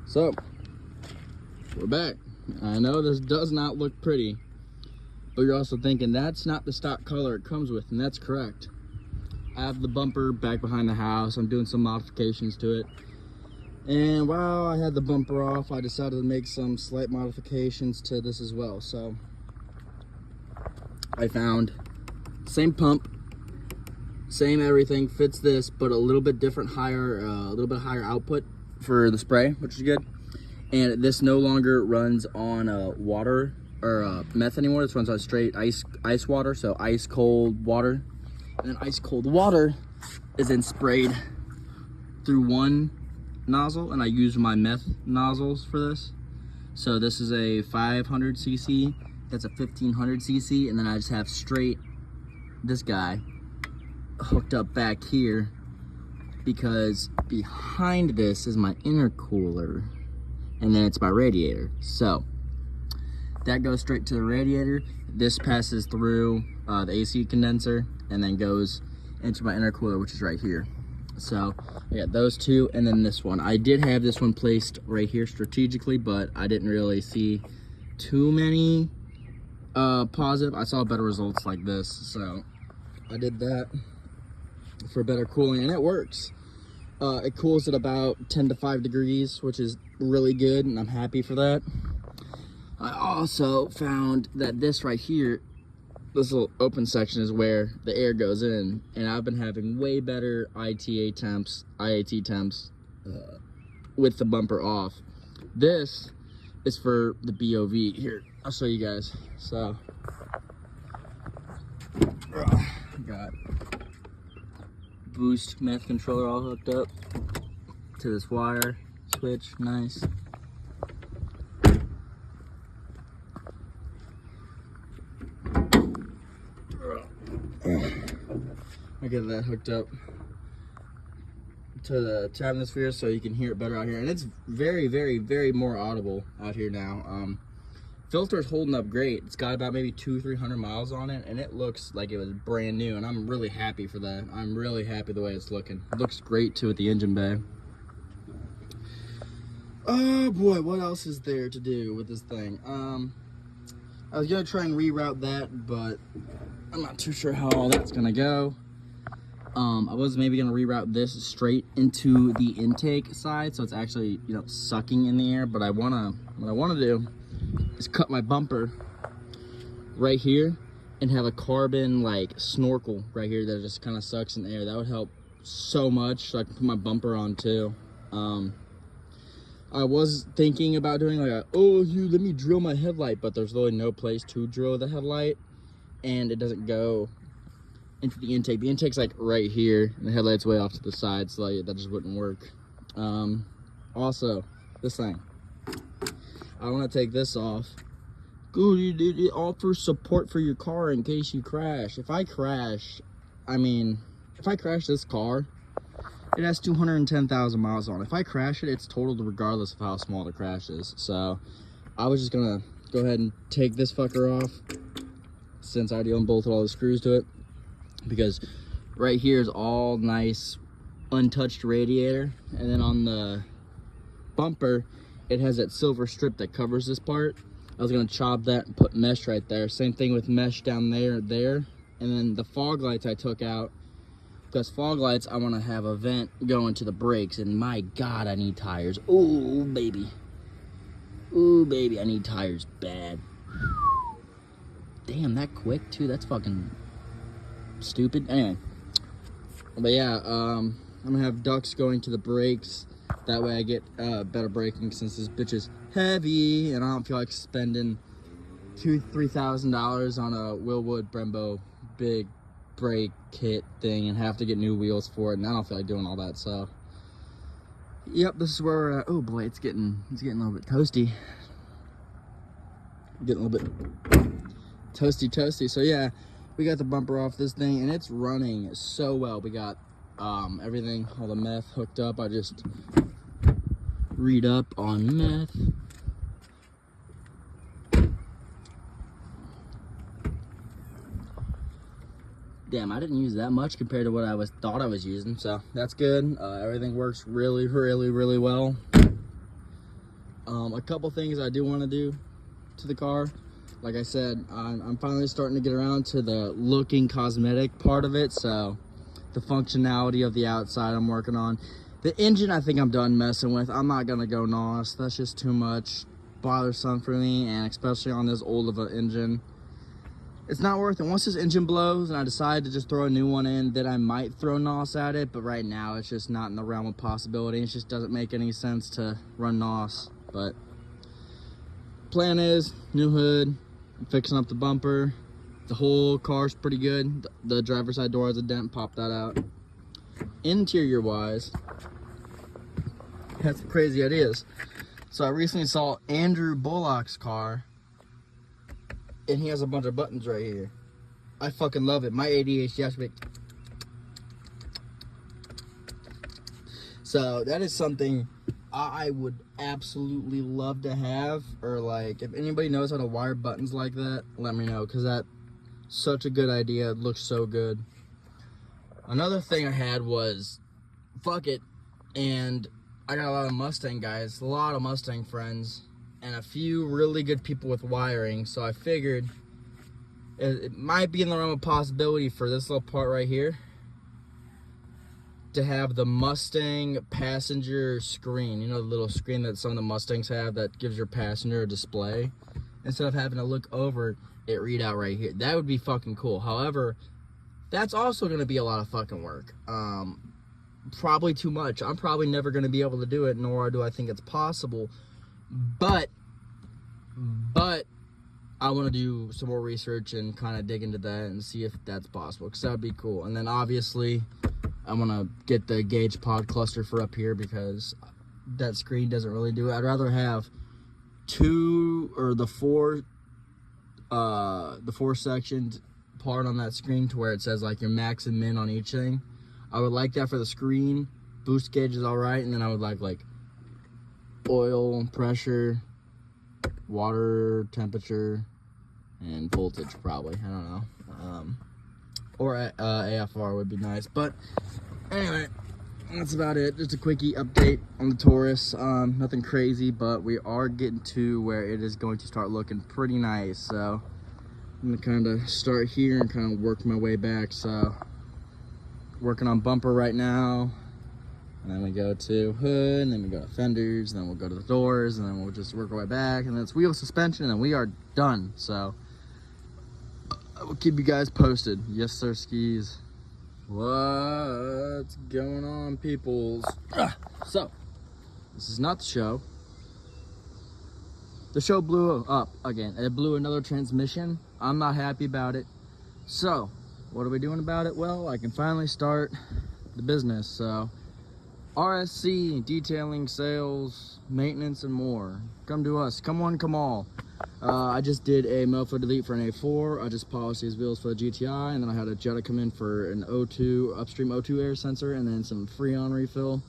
So, we're back. I know this does not look pretty, but you're also thinking that's not the stock color it comes with, and that's correct. I have the bumper back behind the house. I'm doing some modifications to it. And while I had the bumper off, I decided to make some slight modifications to this as well. So, I found same pump, same everything, fits this, but a little bit different, higher output for the spray, which is good. And this no longer runs on water or meth anymore. This runs on straight ice water, so ice cold water. And then ice cold water is then sprayed through one nozzle, and I use my meth nozzles for this. So this is a 500 cc, that's a 1500 cc, and then I just have straight this guy hooked up back here, because behind this is my intercooler, and then it's my radiator. So that goes straight to the radiator. This passes through the AC condenser and then goes into my intercooler, which is right here. So I got those two, and then this one. I did have this one placed right here strategically, but I didn't really see too many positive. I saw better results like this, so I did that for better cooling, and it works. It cools at about 10 to 5 degrees, which is really good, and I'm happy for that. I also found that this right here, this little open section, is where the air goes in, and I've been having way better IAT temps with the bumper off. This is for the BOV. Here, I'll show you guys. So, got boost meth controller all hooked up to this wire switch. Nice. I get that hooked up to the atmosphere so you can hear it better out here, and it's very more audible out here now. Filter's holding up great. It's got about maybe 200-300 miles on it, and it looks like it was brand new, and I'm really happy for that. I'm really happy the way it's looking. It looks great too with the engine bay. Oh boy, what else is there to do with this thing? I was gonna try and reroute that, but I'm not too sure how all that's gonna go. I was maybe gonna reroute this straight into the intake side, so it's actually, you know, sucking in the air. But what I wanna do is cut my bumper right here and have a carbon like snorkel right here that just kind of sucks in the air. That would help so much, so I can put my bumper on too. I was thinking about doing like let me drill my headlight, but there's really no place to drill the headlight, and it doesn't go into the intake. The intake's like right here, and the headlight's way off to the side, so like, that just wouldn't work. Also, this thing, I want to take this off. Good, it offers support for your car in case you crash. If I crash, this car, it has 210,000 miles on it. If I crash it, it's totaled regardless of how small the crash is. So I was just gonna go ahead and take this fucker off, since I already unbolted all the screws to it, because right here is all nice untouched radiator, and then on the bumper it has that silver strip that covers this part. I was gonna chop that and put mesh right there. Same thing with mesh down there, and then the fog lights I took out, because fog lights, I want to have a vent going to the brakes, and my God, I need tires. Ooh, baby. Ooh, baby, I need tires bad. Damn, that quick, too? That's fucking stupid. Anyway. But yeah, I'm going to have ducts going to the brakes. That way I get better braking, since this bitch is heavy, and I don't feel like spending $2,000-3,000 on a Willwood Brembo big brake kit thing and have to get new wheels for it, and I don't feel like doing all that. So yep, this is where we're at. Oh boy, it's getting a little bit toasty. Getting a little bit toasty. So yeah, we got the bumper off this thing, and it's running so well. We got everything, all the meth hooked up. I just read up on meth. Damn, I didn't use that much compared to what I thought I was using, so that's good. Everything works really well. A couple things I do want to do to the car. Like I said, I'm finally starting to get around to the looking cosmetic part of it. So the functionality of the outside I'm working on. The engine I think I'm done messing with. I'm not gonna go NOS. That's just too much bothersome for me, and especially on this old of an engine. It's not worth it. Once this engine blows and I decide to just throw a new one in, then I might throw NOS at it, but right now it's just not in the realm of possibility. It just doesn't make any sense to run NOS. But plan is new hood, fixing up the bumper. The whole car's pretty good. The driver's side door has a dent, pop that out. Interior wise, had some crazy ideas. So I recently saw Andrew Bullock's car, and he has a bunch of buttons right here. I fucking love it. My ADHD has to be. So that is something I would absolutely love to have. Or like, if anybody knows how to wire buttons like that, let me know, because that's such a good idea. It looks so good. Another thing I had was, fuck it, and I got a lot of Mustang guys, a lot of Mustang friends, and a few really good people with wiring, so I figured it might be in the realm of possibility for this little part right here to have the Mustang passenger screen. You know, the little screen that some of the Mustangs have that gives your passenger a display. Instead of having to look over, it read out right here. That would be fucking cool. However, that's also going to be a lot of fucking work. Probably too much. I'm probably never going to be able to do it, nor do I think it's possible. But I want to do some more research and kind of dig into that and see if that's possible, because that would be cool. And then obviously I want to get the gauge pod cluster for up here, because that screen doesn't really do it. I'd rather have the four sectioned part on that screen to where it says like your max and min on each thing. I would like that for the screen. Boost gauge is all right, and then I would like oil, pressure, water temperature, and voltage probably. I don't know. Or AFR would be nice. But anyway, that's about it. Just a quickie update on the Taurus. Nothing crazy, but we are getting to where it is going to start looking pretty nice. So I'm gonna kind of start here and kind of work my way back. So working on bumper right now. And then we go to hood, and then we go to fenders, and then we'll go to the doors, and then we'll just work our way back, and then it's wheel suspension, and then we are done. So I will keep you guys posted. Yes, sir, skis. What's going on, peoples? So this is not the show. The show blew up again. It blew another transmission. I'm not happy about it. So what are we doing about it? Well, I can finally start the business. So RSC, detailing, sales, maintenance, and more. Come to us. Come one, come all. I just did a mofo delete for an A4. I just polished these wheels for the GTI, and then I had a Jetta come in for an O2, upstream O2 air sensor, and then some Freon refill.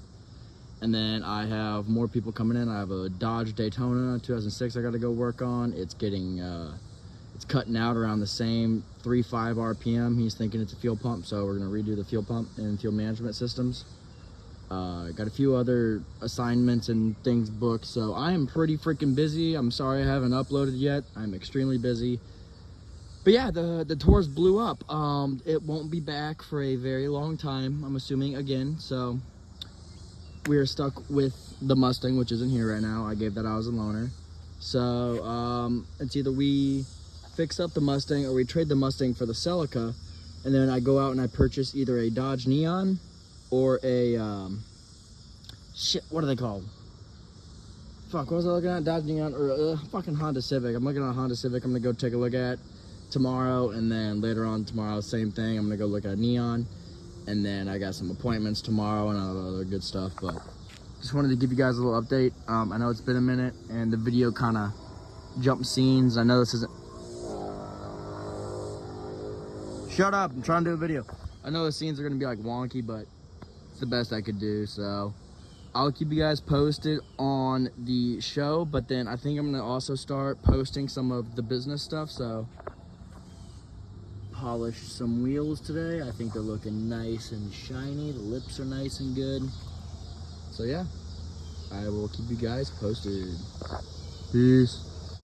And then I have more people coming in. I have a Dodge Daytona 2006 I got to go work on. It's getting, it's cutting out around the same 3.5 RPM. He's thinking it's a fuel pump, so we're going to redo the fuel pump and fuel management systems. Got a few other assignments and things booked, so I am pretty freaking busy. I'm sorry I haven't uploaded yet. I'm extremely busy. But yeah, the Taurus blew up. It won't be back for a very long time, I'm assuming, again. So we are stuck with the Mustang, which isn't here right now. I gave that out as a loaner. So it's either we fix up the Mustang or we trade the Mustang for the Celica, and then I go out and I purchase either a Dodge Neon or a shit, what are they called? Fuck, what was I looking at? Dodge Neon or fucking Honda Civic. I'm looking at a Honda Civic. I'm gonna go take a look at tomorrow, and then later on tomorrow, same thing. I'm gonna go look at Neon, and then I got some appointments tomorrow and other good stuff. But just wanted to give you guys a little update. I know it's been a minute, and the video kind of jumped scenes. I know this isn't. Shut up! I'm trying to do a video. I know the scenes are gonna be like wonky, but the best I could do. So I'll keep you guys posted on the show, but then I think I'm gonna also start posting some of the business stuff. So polished some wheels today. I think they're looking nice and shiny. The lips are nice and good. So yeah, I will keep you guys posted. Peace.